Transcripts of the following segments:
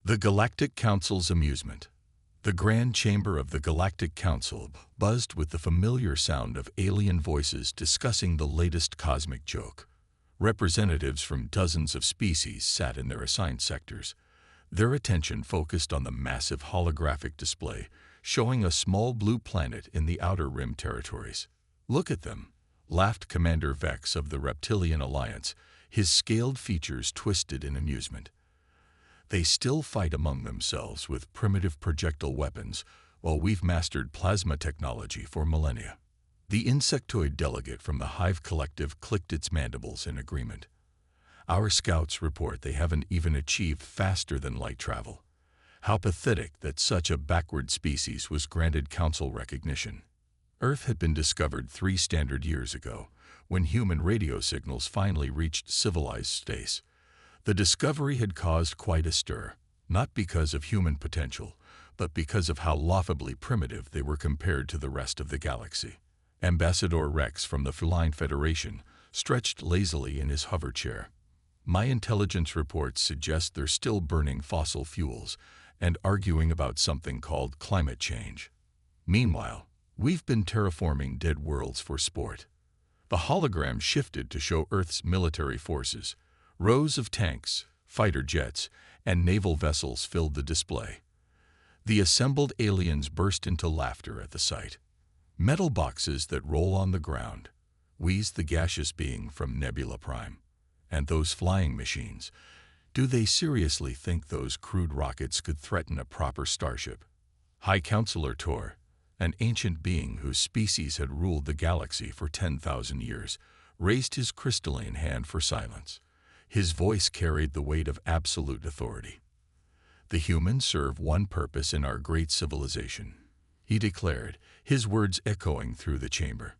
The Galactic Council's amusement. The grand chamber of the Galactic Council buzzed with the familiar sound of alien voices discussing the latest cosmic joke. Representatives from dozens of species sat in their assigned sectors, their attention focused on the massive holographic display showing a small blue planet in the Outer Rim territories. "Look at them," laughed Commander Vex of the Reptilian Alliance, his scaled features twisted in amusement. "They still fight among themselves with primitive projectile weapons, while we've mastered plasma technology for millennia." The insectoid delegate from the Hive Collective clicked its mandibles in agreement. "Our scouts report they haven't even achieved faster than light travel. How pathetic that such a backward species was granted council recognition." Earth had been discovered 3 standard years ago, when human radio signals finally reached civilized space. The discovery had caused quite a stir, not because of human potential, but because of how laughably primitive they were compared to the rest of the galaxy. Ambassador Rex from the Feline Federation stretched lazily in his hover chair. "My intelligence reports suggest they're still burning fossil fuels and arguing about something called climate change. Meanwhile, we've been terraforming dead worlds for sport." The hologram shifted to show Earth's military forces. Rows of tanks, fighter jets, and naval vessels filled the display. The assembled aliens burst into laughter at the sight. "Metal boxes that roll on the ground," wheezed the gaseous being from Nebula Prime. "And those flying machines. Do they seriously think those crude rockets could threaten a proper starship?" High Counselor Tor, an ancient being whose species had ruled the galaxy for 10,000 years, raised his crystalline hand for silence. His voice carried the weight of absolute authority. "The humans serve one purpose in our great civilization," he declared, his words echoing through the chamber.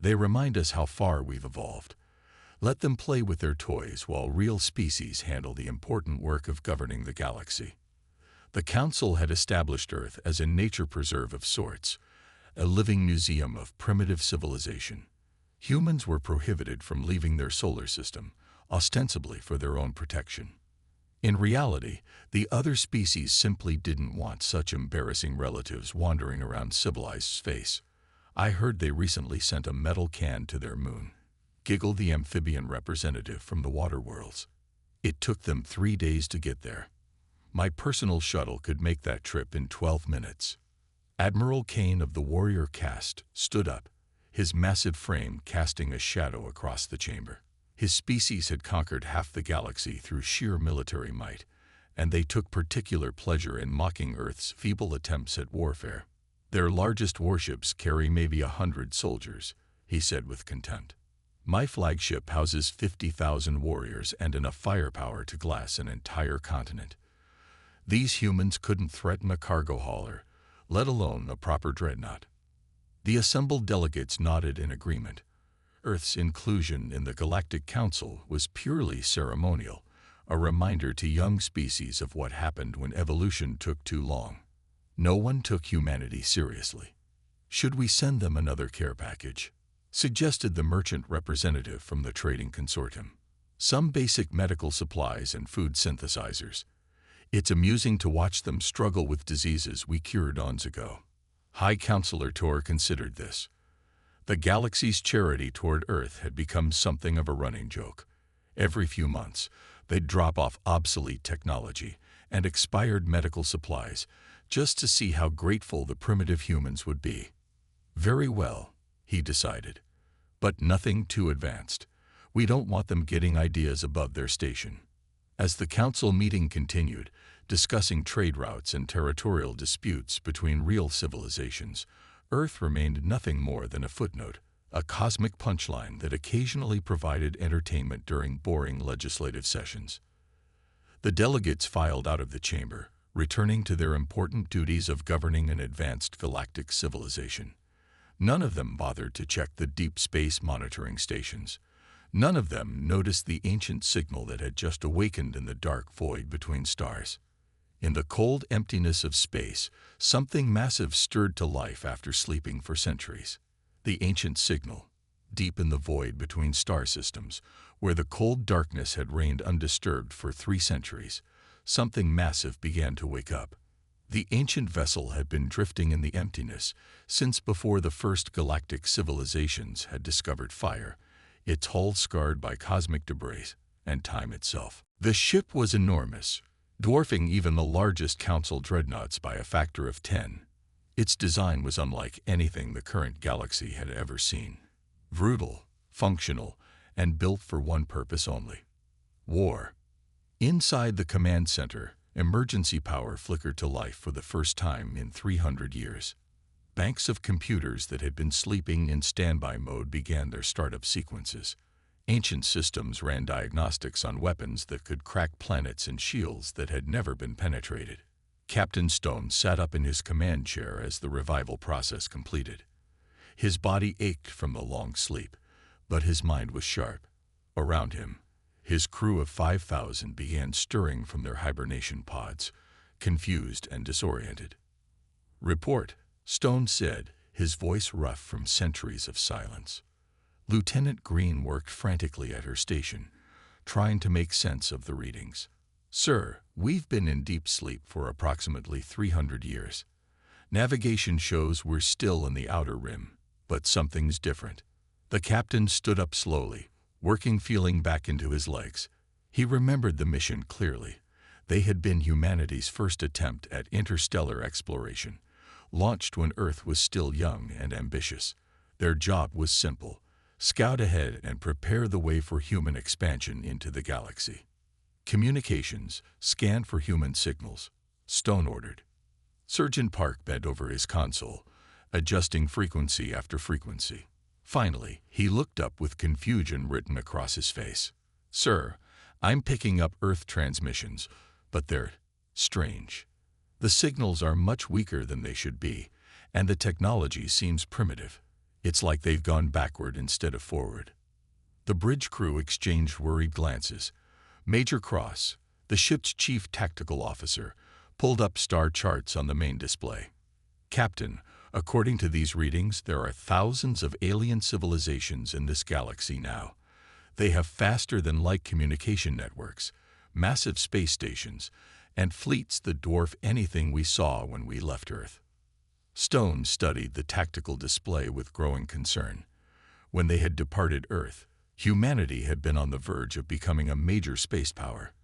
"They remind us how far we've evolved. Let them play with their toys while real species handle the important work of governing the galaxy." The Council had established Earth as a nature preserve of sorts, a living museum of primitive civilization. Humans were prohibited from leaving their solar system, ostensibly for their own protection. In reality, the other species simply didn't want such embarrassing relatives wandering around civilized space. "I heard they recently sent a metal can to their moon," giggled the amphibian representative from the water worlds. "It took them 3 days to get there. My personal shuttle could make that trip in 12 minutes. Admiral Kane of the Warrior Caste stood up, his massive frame casting a shadow across the chamber. His species had conquered half the galaxy through sheer military might, and they took particular pleasure in mocking Earth's feeble attempts at warfare. "Their largest warships carry maybe 100 soldiers," he said with contempt. "My flagship houses 50,000 warriors and enough firepower to glass an entire continent. These humans couldn't threaten a cargo hauler, let alone a proper dreadnought." The assembled delegates nodded in agreement. Earth's inclusion in the Galactic Council was purely ceremonial, a reminder to young species of what happened when evolution took too long. No one took humanity seriously. "Should we send them another care package?" suggested the merchant representative from the trading consortium. "Some basic medical supplies and food synthesizers. It's amusing to watch them struggle with diseases we cured eons ago." High Counselor Tor considered this. The galaxy's charity toward Earth had become something of a running joke. Every few months, they'd drop off obsolete technology and expired medical supplies just to see how grateful the primitive humans would be. "Very well," he decided, "but nothing too advanced. We don't want them getting ideas above their station." As the council meeting continued, discussing trade routes and territorial disputes between real civilizations, Earth remained nothing more than a footnote, a cosmic punchline that occasionally provided entertainment during boring legislative sessions. The delegates filed out of the chamber, returning to their important duties of governing an advanced galactic civilization. None of them bothered to check the deep space monitoring stations. None of them noticed the ancient signal that had just awakened in the dark void between stars. In the cold emptiness of space, something massive stirred to life after sleeping for centuries. The ancient signal, deep in the void between star systems, where the cold darkness had reigned undisturbed for 3 centuries, something massive began to wake up. The ancient vessel had been drifting in the emptiness since before the first galactic civilizations had discovered fire, its hull scarred by cosmic debris and time itself. The ship was enormous, dwarfing even the largest Council dreadnoughts by a factor of 10. Its design was unlike anything the current galaxy had ever seen. Brutal, functional, and built for one purpose only: war. Inside the command center, emergency power flickered to life for the first time in 300 years. Banks of computers that had been sleeping in standby mode began their startup sequences. Ancient systems ran diagnostics on weapons that could crack planets and shields that had never been penetrated. Captain Stone sat up in his command chair as the revival process completed. His body ached from the long sleep, but his mind was sharp. Around him, his crew of 5,000 began stirring from their hibernation pods, confused and disoriented. "Report," Stone said, his voice rough from centuries of silence. Lieutenant Green worked frantically at her station, trying to make sense of the readings. "Sir, we've been in deep sleep for approximately 300 years. Navigation shows we're still in the outer rim, but something's different." The captain stood up slowly, working feeling back into his legs. He remembered the mission clearly. They had been humanity's first attempt at interstellar exploration, launched when Earth was still young and ambitious. Their job was simple: scout ahead and prepare the way for human expansion into the galaxy. "Communications, scan for human signals," Stone ordered. Surgeon Park bent over his console, adjusting frequency after frequency. Finally, he looked up with confusion written across his face. "Sir, I'm picking up Earth transmissions, but they're strange. The signals are much weaker than they should be, and the technology seems primitive. It's like they've gone backward instead of forward." The bridge crew exchanged worried glances. Major Cross, the ship's chief tactical officer, pulled up star charts on the main display. "Captain, according to these readings, there are thousands of alien civilizations in this galaxy now. They have faster-than-light communication networks, massive space stations, and fleets that dwarf anything we saw when we left Earth." Stone studied the tactical display with growing concern. When they had departed Earth, humanity had been on the verge of becoming a major space power.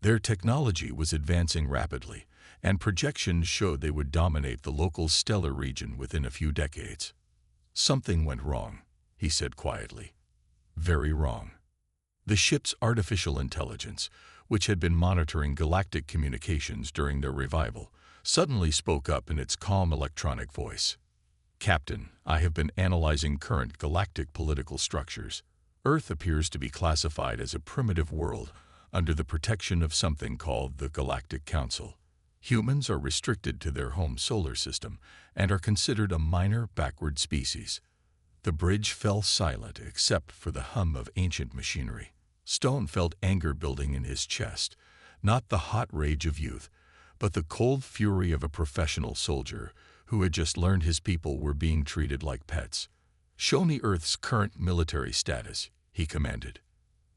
Their technology was advancing rapidly, and projections showed they would dominate the local stellar region within a few decades. "Something went wrong," he said quietly. "Very wrong." The ship's artificial intelligence, which had been monitoring galactic communications during their revival, suddenly spoke up in its calm electronic voice. "Captain, I have been analyzing current galactic political structures. Earth appears to be classified as a primitive world under the protection of something called the Galactic Council. Humans are restricted to their home solar system and are considered a minor backward species." The bridge fell silent except for the hum of ancient machinery. Stone felt anger building in his chest, not the hot rage of youth, but the cold fury of a professional soldier who had just learned his people were being treated like pets. "Show me Earth's current military status," he commanded.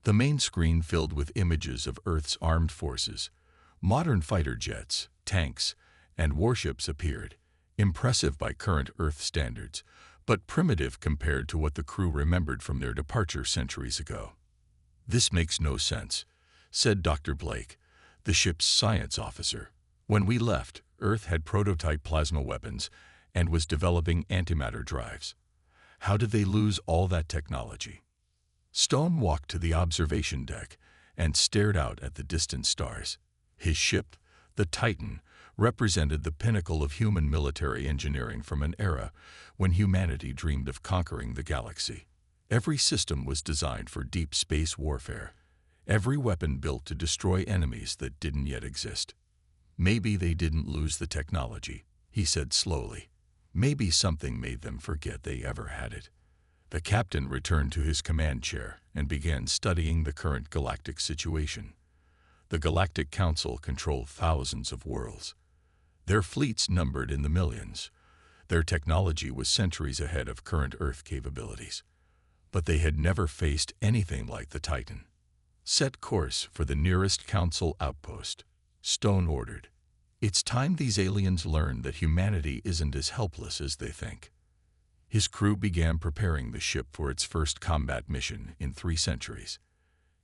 The main screen filled with images of Earth's armed forces. Modern fighter jets, tanks, and warships appeared, impressive by current Earth standards, but primitive compared to what the crew remembered from their departure centuries ago. "This makes no sense," said Dr. Blake, the ship's science officer. "When we left, Earth had prototype plasma weapons and was developing antimatter drives. How did they lose all that technology?" Stone walked to the observation deck and stared out at the distant stars. His ship, the Titan, represented the pinnacle of human military engineering from an era when humanity dreamed of conquering the galaxy. Every system was designed for deep space warfare, every weapon built to destroy enemies that didn't yet exist. "Maybe they didn't lose the technology," he said slowly. "Maybe something made them forget they ever had it." The captain returned to his command chair and began studying the current galactic situation. The Galactic Council controlled thousands of worlds. Their fleets numbered in the millions. Their technology was centuries ahead of current Earth capabilities. But they had never faced anything like the Titan. "Set course for the nearest Council outpost," Stone ordered. It's time these aliens learned that humanity isn't as helpless as they think. His crew began preparing the ship for its first combat mission in 3 centuries.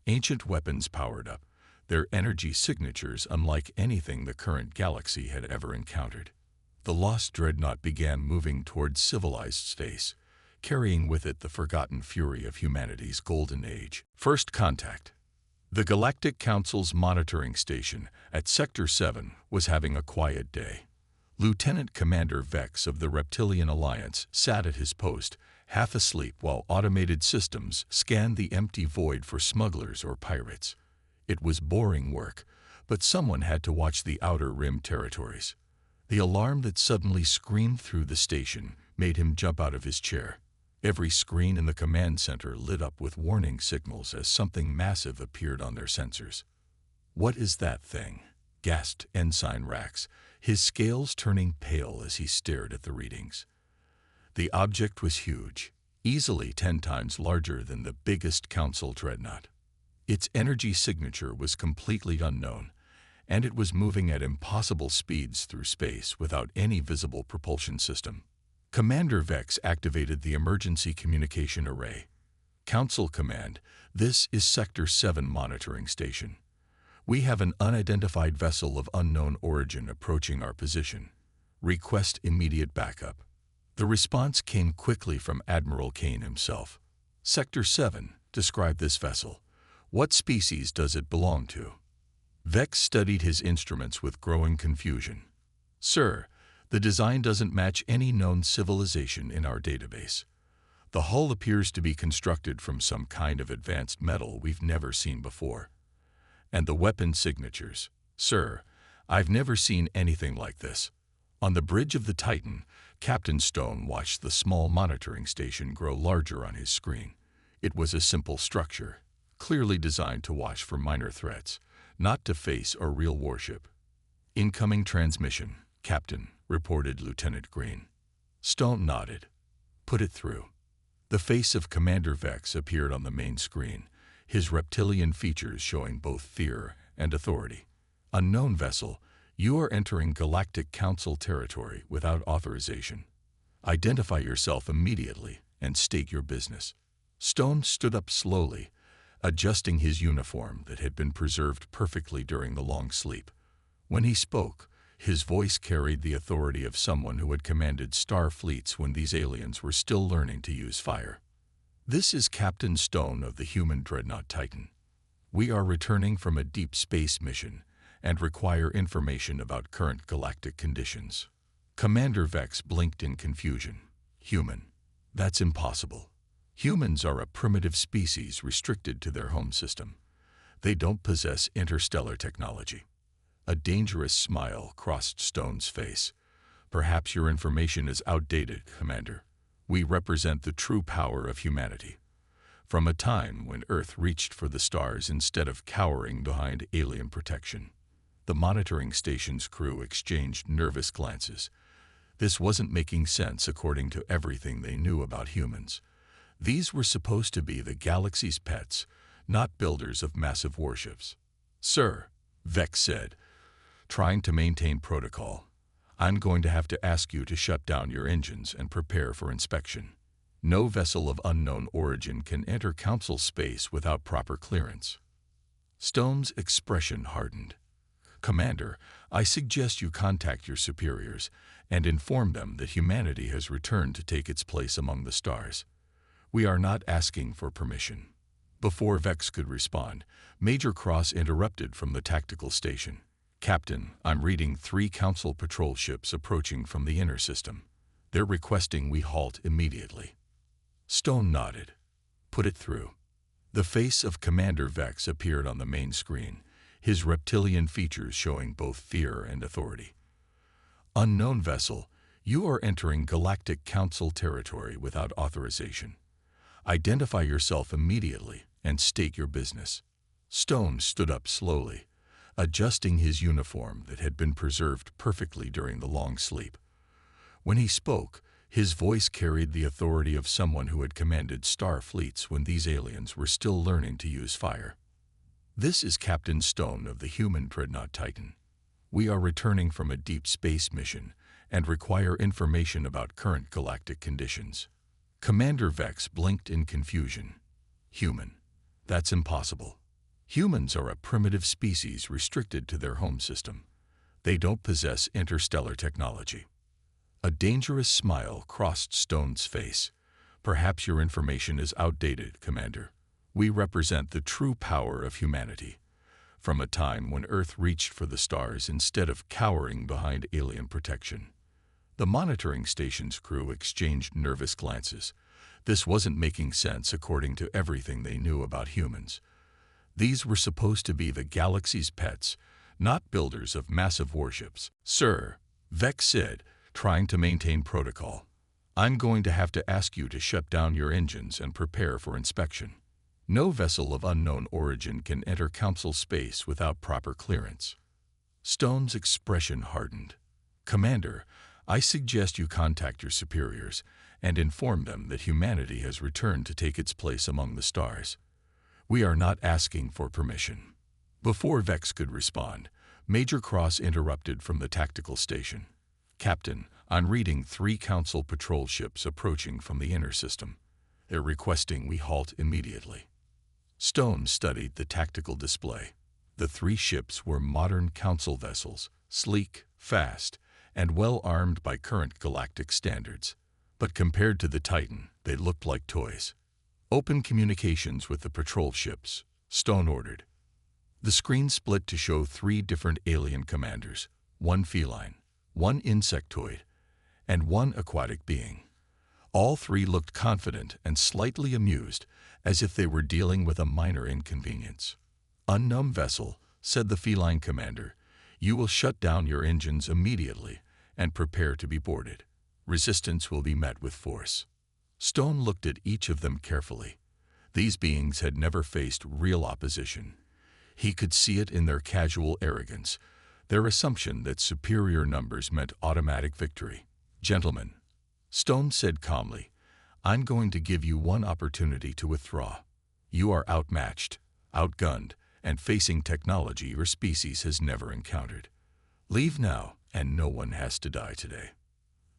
Ancient weapons powered up, their energy signatures unlike anything the current galaxy had ever encountered. The lost Dreadnought began moving towards civilized space, carrying with it the forgotten fury of humanity's golden age. First contact. The Galactic Council's monitoring station at Sector 7 was having a quiet day. Lieutenant Commander Vex of the Reptilian Alliance sat at his post, half asleep while automated systems scanned the empty void for smugglers or pirates. It was boring work, but someone had to watch the Outer Rim territories. The alarm that suddenly screamed through the station made him jump out of his chair. Every screen in the command center lit up with warning signals as something massive appeared on their sensors. "What is that thing?" gasped Ensign Rax, his scales turning pale as he stared at the readings. The object was huge, easily 10 times larger than the biggest Council Dreadnought. Its energy signature was completely unknown, and it was moving at impossible speeds through space without any visible propulsion system. Commander Vex activated the emergency communication array. "Council Command, this is Sector 7 monitoring station. We have an unidentified vessel of unknown origin approaching our position. Request immediate backup." The response came quickly from Admiral Kane himself. "Sector 7, describe this vessel. What species does it belong to?" Vex studied his instruments with growing confusion. "Sir, the design doesn't match any known civilization in our database. The hull appears to be constructed from some kind of advanced metal we've never seen before. And the weapon signatures. Sir, I've never seen anything like this." On the bridge of the Titan, Captain Stone watched the small monitoring station grow larger on his screen. It was a simple structure, clearly designed to watch for minor threats, not to face a real warship. "Incoming transmission, Captain," reported Lieutenant Green. Stone nodded. "Put it through." The face of Commander Vex appeared on the main screen, his reptilian features showing both fear and authority. "Unknown vessel, you are entering Galactic Council territory without authorization. Identify yourself immediately and state your business." Stone stood up slowly, adjusting his uniform that had been preserved perfectly during the long sleep. When he spoke, his voice carried the authority of someone who had commanded star fleets when these aliens were still learning to use fire. "This is Captain Stone of the human Dreadnought Titan. We are returning from a deep space mission and require information about current galactic conditions." Commander Vex blinked in confusion. "Human? That's impossible. Humans are a primitive species restricted to their home system. They don't possess interstellar technology." A dangerous smile crossed Stone's face. "Perhaps your information is outdated, Commander. We represent the true power of humanity. From a time when Earth reached for the stars instead of cowering behind alien protection." The monitoring station's crew exchanged nervous glances. This wasn't making sense according to everything they knew about humans. These were supposed to be the galaxy's pets, not builders of massive warships. "Sir," Vex said, trying to maintain protocol, "I'm going to have to ask you to shut down your engines and prepare for inspection. No vessel of unknown origin can enter Council space without proper clearance." Stone's expression hardened. "Commander, I suggest you contact your superiors and inform them that humanity has returned to take its place among the stars. We are not asking for permission." Before Vex could respond, Major Cross interrupted from the tactical station. "Captain, I'm reading 3 Council patrol ships approaching from the inner system. They're requesting we halt immediately." Stone nodded. "Put it through." The face of Commander Vex appeared on the main screen, his reptilian features showing both fear and authority. "Unknown vessel, you are entering Galactic Council territory without authorization. Identify yourself immediately and state your business." Stone stood up slowly, adjusting his uniform that had been preserved perfectly during the long sleep. When he spoke, his voice carried the authority of someone who had commanded star fleets when these aliens were still learning to use fire. "This is Captain Stone of the human Dreadnought Titan. We are returning from a deep space mission and require information about current galactic conditions. Commander Vex blinked in confusion. Human. That's impossible. Humans are a primitive species restricted to their home system. They don't possess interstellar technology. A dangerous smile crossed Stone's face. Perhaps your information is outdated, Commander. We represent the true power of humanity. From a time when Earth reached for the stars instead of cowering behind alien protection. The monitoring station's crew exchanged nervous glances. This wasn't making sense according to everything they knew about humans. These were supposed to be the galaxy's pets, not builders of massive warships. Sir, Vex said, trying to maintain protocol. I'm going to have to ask you to shut down your engines and prepare for inspection. No vessel of unknown origin can enter Council space without proper clearance. Stone's expression hardened. Commander, I suggest you contact your superiors and inform them that humanity has returned to take its place among the stars. We are not asking for permission. Before Vex could respond, Major Cross interrupted from the tactical station. Captain, I'm reading 3 Council patrol ships approaching from the inner system. They're requesting we halt immediately. Stone studied the tactical display. The 3 ships were modern Council vessels, sleek, fast, and well-armed by current galactic standards. But compared to the Titan, they looked like toys. Open communications with the patrol ships, Stone ordered. The screen split to show 3 different alien commanders, 1 feline, 1 insectoid, and 1 aquatic being. All 3 looked confident and slightly amused, as if they were dealing with a minor inconvenience. Unknown vessel, said the feline commander, you will shut down your engines immediately and prepare to be boarded. Resistance will be met with force. Stone looked at each of them carefully. These beings had never faced real opposition. He could see it in their casual arrogance, their assumption that superior numbers meant automatic victory. Gentlemen, Stone said calmly, I'm going to give you one opportunity to withdraw. You are outmatched, outgunned, and facing technology your species has never encountered. Leave now, and no one has to die today.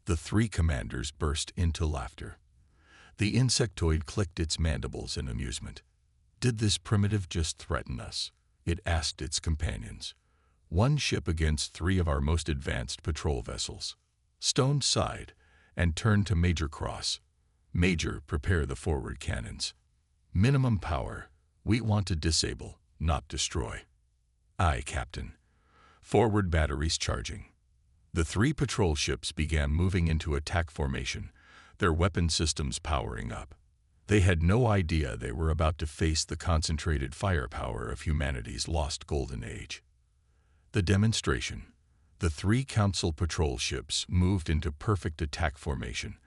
The 3 commanders burst into laughter. The insectoid clicked its mandibles in amusement. Did this primitive just threaten us? It asked its companions. 1 ship against 3 of our most advanced patrol vessels. Stone sighed and turned to Major Cross. Major, prepare the forward cannons. Minimum power. We want to disable, not destroy. Aye, Captain. Forward batteries charging. The 3 patrol ships began moving into attack formation, their weapon systems powering up. They had no idea they were about to face the concentrated firepower of humanity's lost golden age. The demonstration. The 3 Council patrol ships moved into perfect attack formation,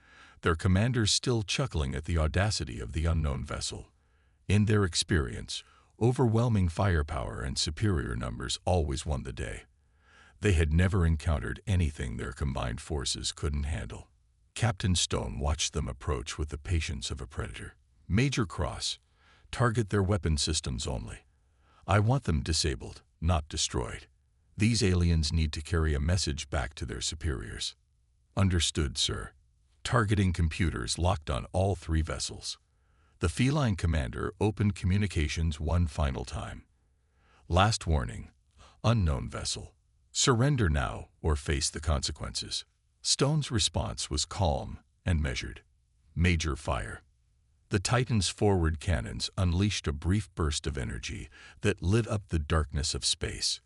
their commanders still chuckling at the audacity of the unknown vessel. In their experience, overwhelming firepower and superior numbers always won the day. They had never encountered anything their combined forces couldn't handle. Captain Stone watched them approach with the patience of a predator. Major Cross, target their weapon systems only. I want them disabled, not destroyed. These aliens need to carry a message back to their superiors. Understood, sir. Targeting computers locked on all 3 vessels. The feline commander opened communications one final time. Last warning. Unknown vessel. Surrender now or face the consequences. Stone's response was calm and measured. Major fire. The Titan's forward cannons unleashed a brief burst of energy that lit up the darkness of space.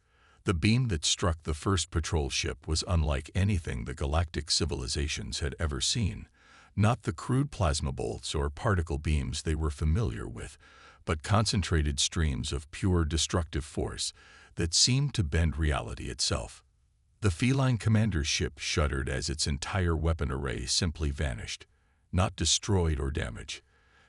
The beam that struck the first patrol ship was unlike anything the galactic civilizations had ever seen. Not the crude plasma bolts or particle beams they were familiar with, but concentrated streams of pure destructive force that seemed to bend reality itself. The feline commander's ship shuddered as its entire weapon array simply vanished, not destroyed or damaged,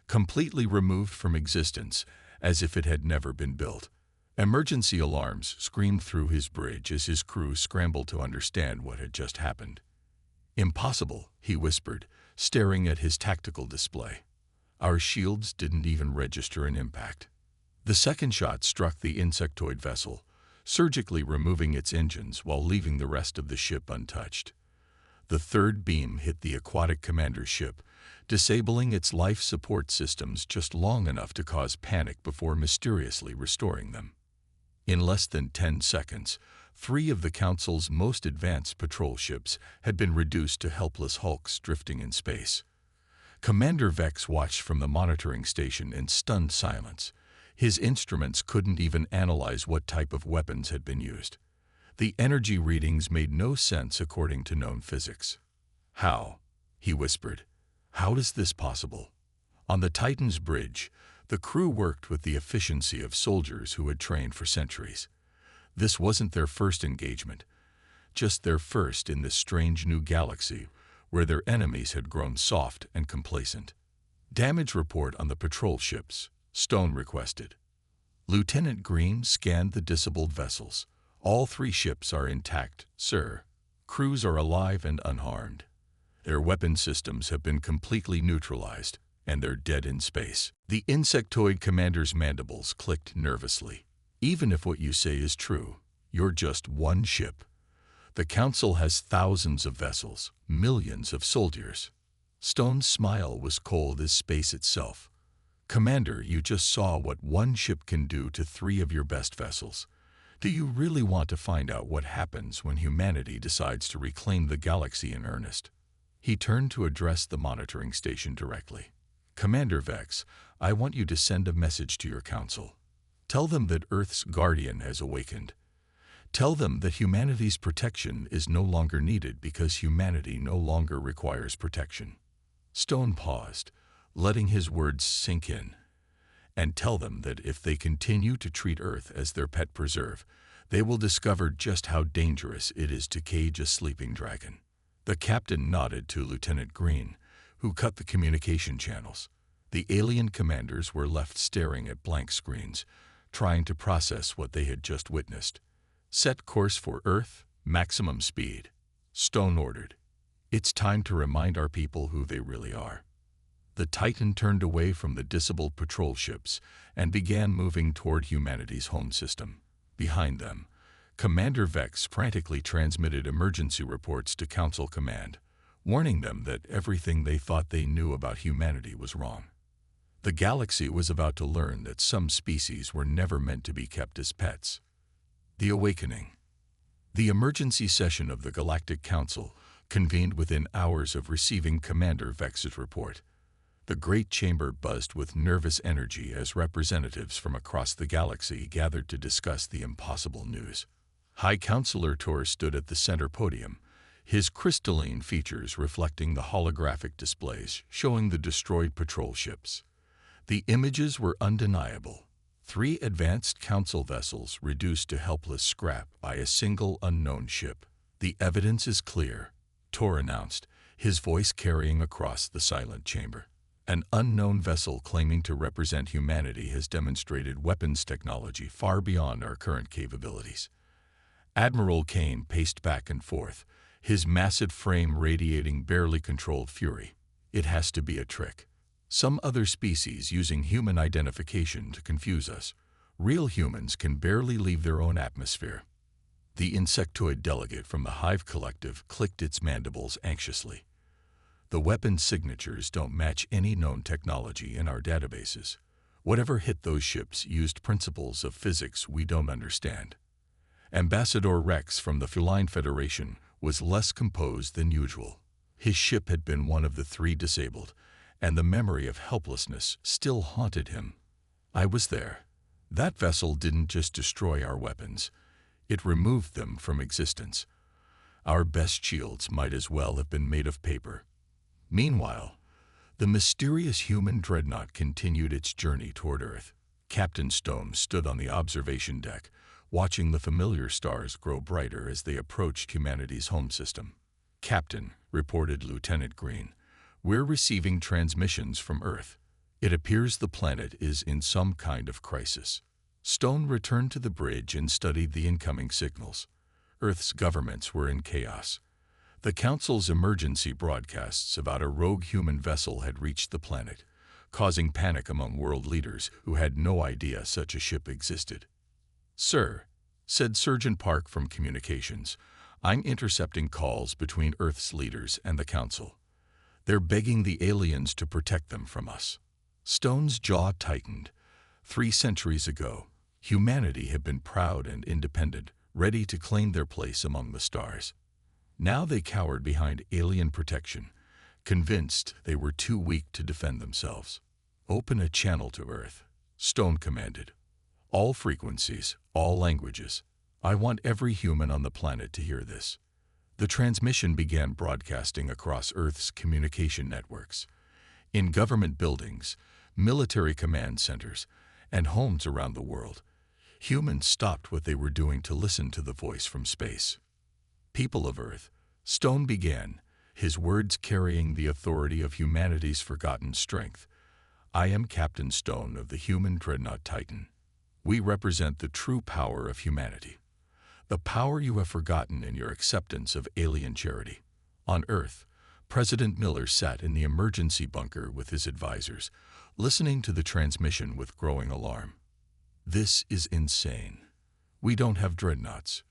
completely removed from existence as if it had never been built. Emergency alarms screamed through his bridge as his crew scrambled to understand what had just happened. Impossible, he whispered, staring at his tactical display. Our shields didn't even register an impact. The second shot struck the insectoid vessel, surgically removing its engines while leaving the rest of the ship untouched. The third beam hit the aquatic commander's ship, disabling its life support systems just long enough to cause panic before mysteriously restoring them. In less than 10 seconds, 3 of the Council's most advanced patrol ships had been reduced to helpless hulks drifting in space. Commander Vex watched from the monitoring station in stunned silence. His instruments couldn't even analyze what type of weapons had been used. The energy readings made no sense according to known physics. "How?" he whispered. "How is this possible?" On the Titan's bridge, the crew worked with the efficiency of soldiers who had trained for centuries. This wasn't their first engagement, just their first in this strange new galaxy where their enemies had grown soft and complacent. "Damage report on the patrol ships," Stone requested. Lieutenant Green scanned the disabled vessels. "All 3 ships are intact, sir. Crews are alive and unharmed. Their weapon systems have been completely neutralized, and they're dead in space." The insectoid commander's mandibles clicked nervously. "Even if what you say is true, you're just one ship. The Council has thousands of vessels, millions of soldiers." Stone's smile was cold as space itself. "Commander, you just saw what one ship can do to 3 of your best vessels. Do you really want to find out what happens when humanity decides to reclaim the galaxy in earnest?" He turned to address the monitoring station directly. "Commander Vex, I want you to send a message to your Council. Tell them that Earth's guardian has awakened. Tell them that humanity's protection is no longer needed because humanity no longer requires protection." Stone paused, letting his words sink in. "And tell them that if they continue to treat Earth as their pet preserve, they will discover just how dangerous it is to cage a sleeping dragon." The captain nodded to Lieutenant Green, who cut the communication channels. The alien commanders were left staring at blank screens, trying to process what they had just witnessed. "Set course for Earth, maximum speed," Stone ordered. "It's time to remind our people who they really are." The Titan turned away from the disabled patrol ships and began moving toward humanity's home system. Behind them, Commander Vex frantically transmitted emergency reports to Council Command, warning them that everything they thought they knew about humanity was wrong. The galaxy was about to learn that some species were never meant to be kept as pets. The Awakening. The emergency session of the Galactic Council convened within hours of receiving Commander Vex's report. The great chamber buzzed with nervous energy as representatives from across the galaxy gathered to discuss the impossible news. High Counselor Tor stood at the center podium, his crystalline features reflecting the holographic displays showing the destroyed patrol ships. The images were undeniable. 3 advanced Council vessels reduced to helpless scrap by a single unknown ship. "The evidence is clear," Tor announced, his voice carrying across the silent chamber. "An unknown vessel claiming to represent humanity has demonstrated weapons technology far beyond our current capabilities." Admiral Kane paced back and forth, his massive frame radiating barely controlled fury. "It has to be a trick. Some other species using human identification to confuse us. Real humans can barely leave their own atmosphere." The insectoid delegate from the Hive Collective clicked its mandibles anxiously. "The weapon signatures don't match any known technology in our databases. Whatever hit those ships used principles of physics we don't understand." Ambassador Rex from the Feline Federation was less composed than usual. His ship had been one of the 3 disabled, and the memory of helplessness still haunted him. "I was there. That vessel didn't just destroy our weapons, it removed them from existence. Our best shields might as well have been made of paper." Meanwhile, the mysterious human Dreadnought continued its journey toward Earth. Captain Stone stood on the observation deck, watching the familiar stars grow brighter as they approached humanity's home system. "Captain," reported Lieutenant Green, "we're receiving transmissions from Earth. It appears the planet is in some kind of crisis." Stone returned to the bridge and studied the incoming signals. Earth's governments were in chaos. The Council's emergency broadcasts about a rogue human vessel had reached the planet, causing panic among world leaders who had no idea such a ship existed. "Sir," said Surgeon Park from Communications. "I'm intercepting calls between Earth's leaders and the Council. They're begging the aliens to protect them from us." Stone's jaw tightened. 3 centuries ago, humanity had been proud and independent, ready to claim their place among the stars. Now they cowered behind alien protection, convinced they were too weak to defend themselves. "Open a channel to Earth," Stone commanded. "All frequencies, all languages. I want every human on the planet to hear this." The transmission began broadcasting across Earth's communication networks. In government buildings, military command centers, and homes around the world, humans stopped what they were doing to listen to the voice from space. "People of Earth," Stone began, his words carrying the authority of humanity's forgotten strength. "I am Captain Stone of the human Dreadnought Titan. We represent the true power of humanity. The power you have forgotten in your acceptance of alien charity." On Earth, President Miller sat in the emergency bunker with his advisors, listening to the transmission with growing alarm. "This is insane. We don't have dreadnoughts.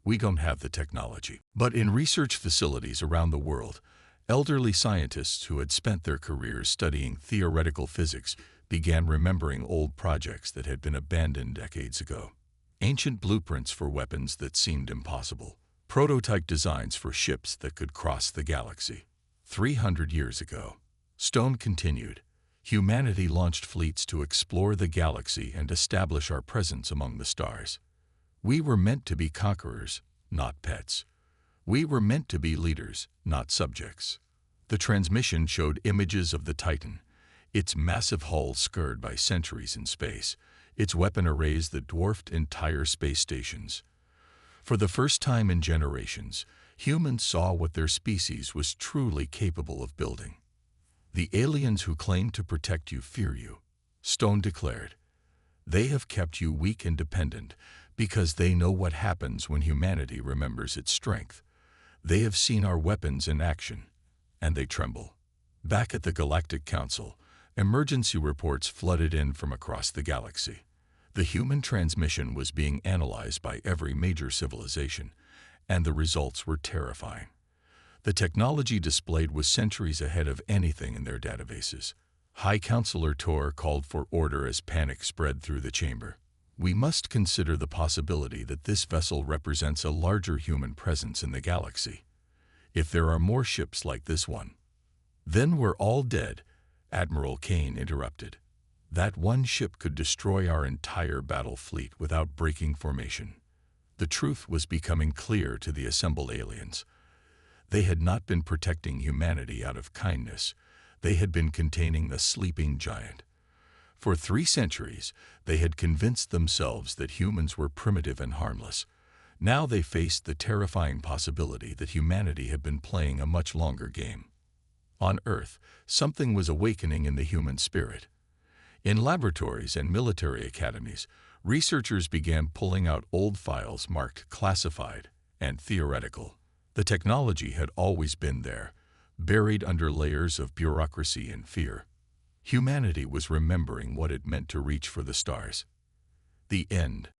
We don't have the technology." But in research facilities around the world, elderly scientists who had spent their careers studying theoretical physics began remembering old projects that had been abandoned decades ago. Ancient blueprints for weapons that seemed impossible. Prototype designs for ships that could cross the galaxy. 300 years ago, Stone continued, humanity launched fleets to explore the galaxy and establish our presence among the stars. We were meant to be conquerors, not pets. We were meant to be leaders, not subjects. The transmission showed images of the Titan, its massive hull scarred by centuries in space, its weapon arrays that dwarfed entire space stations. For the first time in generations, humans saw what their species was truly capable of building. "The aliens who claim to protect you fear you," Stone declared. "They have kept you weak and dependent because they know what happens when humanity remembers its strength. They have seen our weapons in action, and they tremble." Back at the Galactic Council, emergency reports flooded in from across the galaxy. The human transmission was being analyzed by every major civilization, and the results were terrifying. The technology displayed was centuries ahead of anything in their databases. High Counselor Tor called for order as panic spread through the chamber. "We must consider the possibility that this vessel represents a larger human presence in the galaxy. If there are more ships like this one, then we're all dead," Admiral Kane interrupted. "That one ship could destroy our entire battle fleet without breaking formation." The truth was becoming clear to the assembled aliens. They had not been protecting humanity out of kindness. They had been containing the sleeping giant. For 3 centuries, they had convinced themselves that humans were primitive and harmless. Now they faced the terrifying possibility that humanity had been playing a much longer game. On Earth, something was awakening in the human spirit. In laboratories and military academies, researchers began pulling out old files marked classified and theoretical. The technology had always been there, buried under layers of bureaucracy and fear. Humanity was remembering what it meant to reach for the stars. The end.